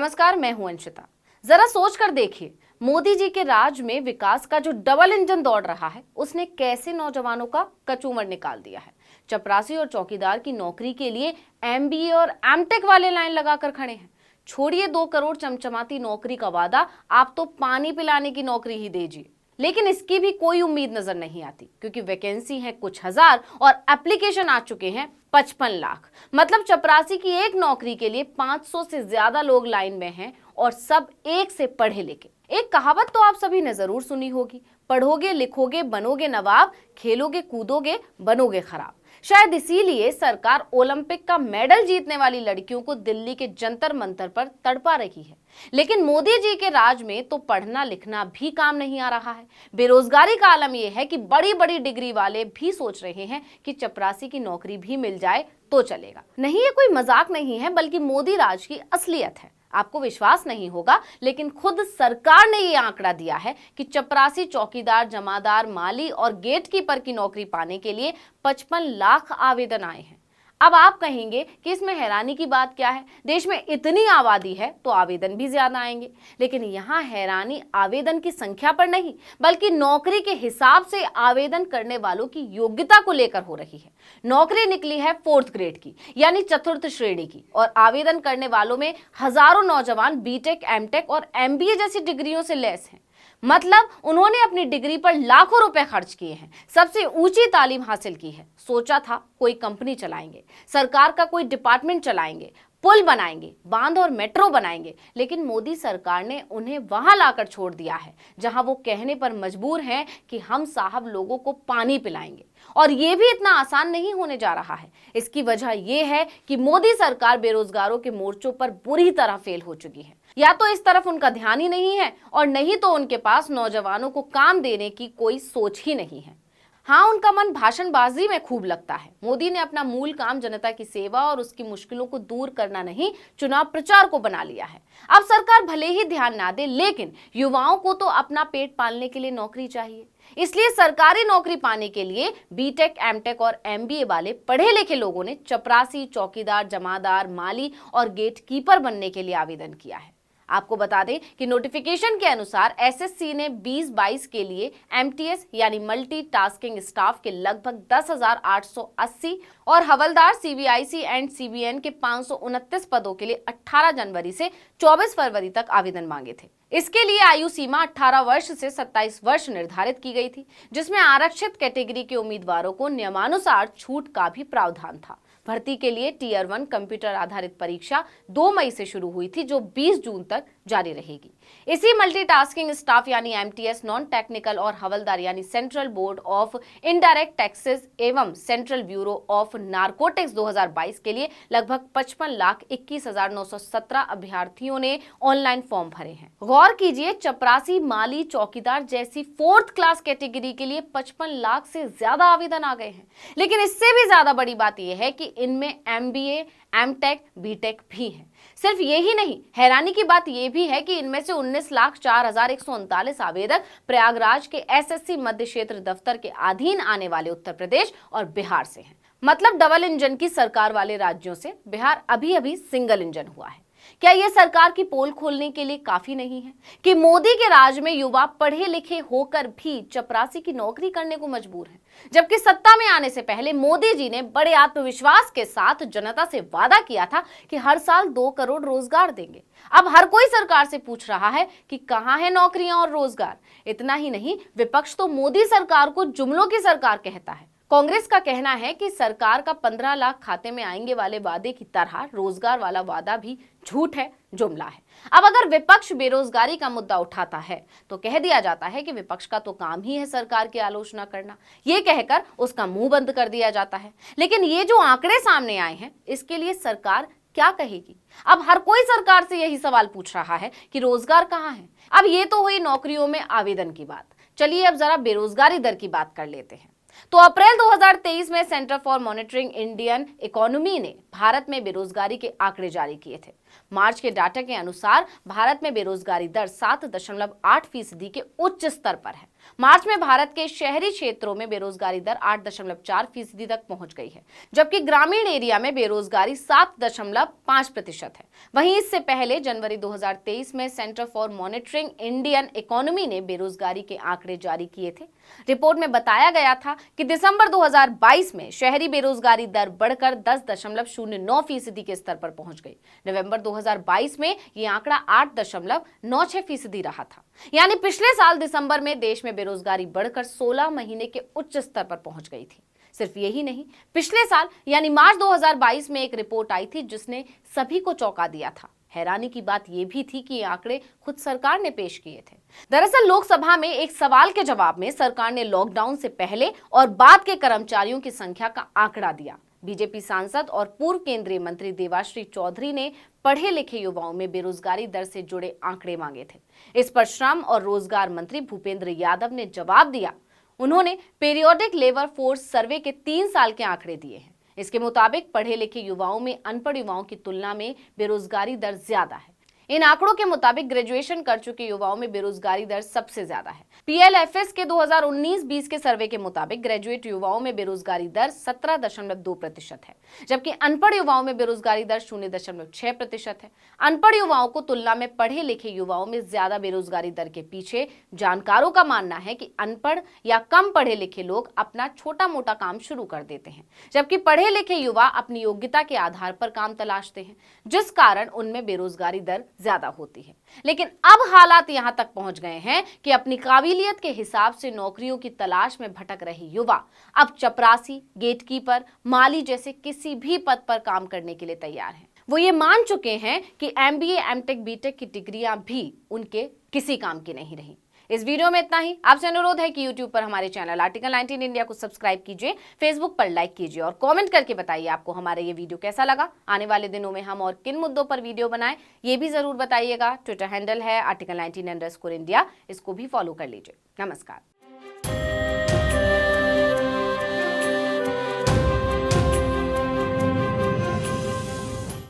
नमस्कार, मैं हूं अंशिता। जरा सोच कर देखिए, मोदी जी के राज में विकास का जो डबल इंजन दौड़ रहा है, उसने कैसे नौजवानों का कचूमर निकाल दिया है। चपरासी और चौकीदार की नौकरी के लिए एमबीए और एमटेक वाले लाइन लगाकर खड़े हैं। छोड़िए 2 करोड़ चमचमाती नौकरी का वादा, आप तो पानी पिलाने की नौकरी ही दीजिए। लेकिन इसकी भी कोई उम्मीद नजर नहीं आती, क्योंकि वैकेंसी है कुछ हजार और एप्लीकेशन आ चुके हैं 55 लाख। मतलब चपरासी की एक नौकरी के लिए 500 से ज्यादा लोग लाइन में हैं, और सब एक से पढ़े लिखे। एक कहावत तो आप सभी ने जरूर सुनी होगी, पढ़ोगे लिखोगे बनोगे नवाब, खेलोगे कूदोगे बनोगे खराब। शायद इसीलिए सरकार ओलंपिक का मेडल जीतने वाली लड़कियों को दिल्ली के जंतर मंतर पर तड़पा रही है। लेकिन मोदी जी के राज में तो पढ़ना लिखना भी काम नहीं आ रहा है। बेरोजगारी का आलम यह है कि बड़ी बड़ी डिग्री वाले भी सोच रहे हैं कि चपरासी की नौकरी भी मिल जाए तो चलेगा। नहीं, ये कोई मजाक नहीं है, बल्कि मोदी राज की असलियत है। आपको विश्वास नहीं होगा, लेकिन खुद सरकार ने ये आंकड़ा दिया है कि चपरासी, चौकीदार, जमादार, माली और गेटकीपर की नौकरी पाने के लिए 55 लाख आवेदन आए हैं। अब आप कहेंगे कि इसमें हैरानी की बात क्या है, देश में इतनी आबादी है तो आवेदन भी ज्यादा आएंगे। लेकिन यहाँ हैरानी आवेदन की संख्या पर नहीं, बल्कि नौकरी के हिसाब से आवेदन करने वालों की योग्यता को लेकर हो रही है। नौकरी निकली है 4th ग्रेड की, यानी चतुर्थ श्रेणी की, और आवेदन करने वालों में हजारों नौजवान बीटेक, एमटेक और एमबीए जैसी डिग्रियों से लैस हैं। मतलब उन्होंने अपनी डिग्री पर लाखों रुपए खर्च किए हैं, सबसे ऊंची तालीम हासिल की है। सोचा था कोई कंपनी चलाएंगे, सरकार का कोई डिपार्टमेंट चलाएंगे, पुल बनाएंगे, बांध और मेट्रो बनाएंगे। लेकिन मोदी सरकार ने उन्हें वहां लाकर छोड़ दिया है जहां वो कहने पर मजबूर हैं कि हम साहब लोगों को पानी पिलाएंगे। और ये भी इतना आसान नहीं होने जा रहा है। इसकी वजह यह है कि मोदी सरकार बेरोजगारों के मोर्चों पर बुरी तरह फेल हो चुकी है। या तो इस तरफ उनका ध्यान ही नहीं है, और नहीं तो उनके पास नौजवानों को काम देने की कोई सोच ही नहीं है। हाँ, उनका मन भाषणबाजी में खूब लगता है। मोदी ने अपना मूल काम जनता की सेवा और उसकी मुश्किलों को दूर करना नहीं, चुनाव प्रचार को बना लिया है। अब सरकार भले ही ध्यान ना दे, लेकिन युवाओं को तो अपना पेट पालने के लिए नौकरी चाहिए। इसलिए सरकारी नौकरी पाने के लिए बीटेक, एमटेक और एमबीए वाले पढ़े लिखे लोगों ने चपरासी, चौकीदार, जमादार, माली और गेटकीपर बनने के लिए आवेदन किया है। आपको बता दें कि नोटिफिकेशन के अनुसार एसएससी ने 2022 के लिए एमटीएस यानी मल्टी टास्किंग स्टाफ के लगभग 10,880 और हवलदार, सीबीआईसी एंड सीबीएन के 529 पदों के लिए 18 जनवरी से 24 फरवरी तक आवेदन मांगे थे। इसके लिए आयु सीमा 18 वर्ष से 27 वर्ष निर्धारित की गई थी, जिसमें आरक्षित कैटेगरी के उम्मीदवारों को नियमानुसार छूट का भी प्रावधान था। भर्ती के लिए टियर 1 कंप्यूटर आधारित परीक्षा 2 मई से शुरू हुई थी, जो 20 जून तक जारी रहेगी। इसी मल्टीटास्किंग स्टाफ यानी एमटीएस, नॉन टेक्निकल और हवलदार यानी central board of indirect taxes एवं सेंट्रल ब्यूरो ऑफ नारकोटिक्स 2022 के लिए लगभग 55,21,917 अभ्यर्थियों ने ऑनलाइन फॉर्म भरे हैं। गौर कीजिए, चपरासी, माली, चौकीदार जैसी 4th क्लास कैटेगरी के लिए 55 लाख से ज्यादा आवेदन आ गए हैं। लेकिन इससे भी ज्यादा बड़ी बात यह है कि इनमें एमबीए, एमटेक, बीटेक भी है। सिर्फ यही नहीं, हैरानी की बात यह भी है कि इनमें से 19,04,139 आवेदक प्रयागराज के एसएससी मध्य क्षेत्र दफ्तर के अधीन आने वाले उत्तर प्रदेश और बिहार से हैं। मतलब डबल इंजन की सरकार वाले राज्यों से बिहार अभी अभी सिंगल इंजन हुआ है। क्या यह सरकार की पोल खोलने के लिए काफी नहीं है कि मोदी के राज में युवा पढ़े लिखे होकर भी चपरासी की नौकरी करने को मजबूर हैं? जबकि सत्ता में आने से पहले मोदी जी ने बड़े आत्मविश्वास के साथ जनता से वादा किया था कि हर साल 2 करोड़ रोजगार देंगे। अब हर कोई सरकार से पूछ रहा है कि कहां है नौकरियां और रोजगार। इतना ही नहीं, विपक्ष तो मोदी सरकार को जुमलों की सरकार कहता है। कांग्रेस का कहना है कि सरकार का 15 लाख खाते में आएंगे वाले वादे की तरह रोजगार वाला वादा भी झूठ है, जुमला है। अब अगर विपक्ष बेरोजगारी का मुद्दा उठाता है तो कह दिया जाता है कि विपक्ष का तो काम ही है सरकार की आलोचना करना। ये कहकर उसका मुंह बंद कर दिया जाता है। लेकिन ये जो आंकड़े सामने आए हैं, इसके लिए सरकार क्या कहेगी? अब हर कोई सरकार से यही सवाल पूछ रहा है कि रोजगार कहां है। अब ये तो हुई नौकरियों में आवेदन की बात। चलिए अब जरा बेरोजगारी दर की बात कर लेते हैं। तो अप्रैल 2023 में centre for monitoring Indian economy ने भारत में बेरोजगारी के आंकड़े जारी किए थे। मार्च के डाटा के अनुसार भारत में बेरोजगारी दर 7.8% के उच्च स्तर पर है। मार्च में भारत के शहरी क्षेत्रों में बेरोजगारी दर 8.4% तक पहुंच गई है, जबकि ग्रामीण एरिया में बेरोजगारी 7.5% है। वहीं इससे पहले जनवरी 2023 में centre for monitoring Indian economy ने बेरोजगारी के आंकड़े जारी किए थे। रिपोर्ट में बताया गया था कि दिसंबर 2022 में शहरी बेरोजगारी दर बढ़कर 10.09% के स्तर पर पहुंच गई। नवंबर 2022 में यह आंकड़ा 8.96% रहा था। यानी पिछले साल दिसंबर में देश में बेरोजगारी बढ़कर 16 महीने के उच्च स्तर पर पहुंच गई थी। सिर्फ यही नहीं, पिछले साल यानी मार्च 2022 में एक रिपोर्ट आई थी जिसने सभी को चौंका दिया था। हैरानी की बात यह भी थी कि ये आंकड़े खुद सरकार ने पेश किए थे। दरअसल लोकसभा में एक सवाल के जवाब में सरकार ने लॉकडाउन से पहले और बाद के कर्मचारियों की संख्या का आंकड़ा दिया। बीजेपी सांसद और पूर्व केंद्रीय मंत्री देवाश्री चौधरी ने पढ़े लिखे युवाओं में बेरोजगारी दर से जुड़े आंकड़े मांगे थे। इस पर श्रम और रोजगार मंत्री भूपेंद्र यादव ने जवाब दिया। उन्होंने पीरियोडिक लेबर फोर्स सर्वे के 3 साल के आंकड़े दिए हैं। इसके मुताबिक पढ़े लिखे युवाओं में अनपढ़ युवाओं की तुलना में बेरोजगारी दर ज्यादा है। इन आंकड़ों के मुताबिक ग्रेजुएशन कर चुके युवाओं में बेरोजगारी दर सबसे ज्यादा है। पीएलएफएस के 2019-20 के सर्वे के मुताबिक ग्रेजुएट युवाओं में बेरोजगारी दर 17.2% है, जबकि अनपढ़ युवाओं में बेरोजगारी दर 0.6% है। अनपढ़ युवाओं को तुलना में पढ़े लिखे युवाओं में ज्यादा बेरोजगारी दर के पीछे जानकारों का मानना है कि अनपढ़ या कम पढ़े लिखे लोग अपना छोटा मोटा काम शुरू कर देते हैं, जबकि पढ़े लिखे युवा अपनी योग्यता के आधार पर काम तलाशते हैं, जिस कारण उनमें बेरोजगारी दर ज्यादा होती है। लेकिन अब हालात यहां तक पहुंच गए हैं कि अपनी काबिलियत के हिसाब से नौकरियों की तलाश में भटक रहे युवा अब चपरासी, गेटकीपर, माली जैसे किसी भी पद पर काम करने के लिए तैयार हैं। वो ये मान चुके हैं कि एमबीए, एमटेक, बीटेक की डिग्रियां भी उनके किसी काम की नहीं रही। इस वीडियो में इतना ही। आपसे अनुरोध है कि YouTube पर हमारे चैनल आर्टिकल 19 इंडिया को सब्सक्राइब कीजिए, Facebook पर लाइक कीजिए और कमेंट करके बताइए आपको हमारा ये वीडियो कैसा लगा। आने वाले दिनों में हम और किन मुद्दों पर वीडियो बनाएं ये भी जरूर बताइएगा। ट्विटर हैंडल है article19_India, इसको भी फॉलो कर लीजिए। नमस्कार।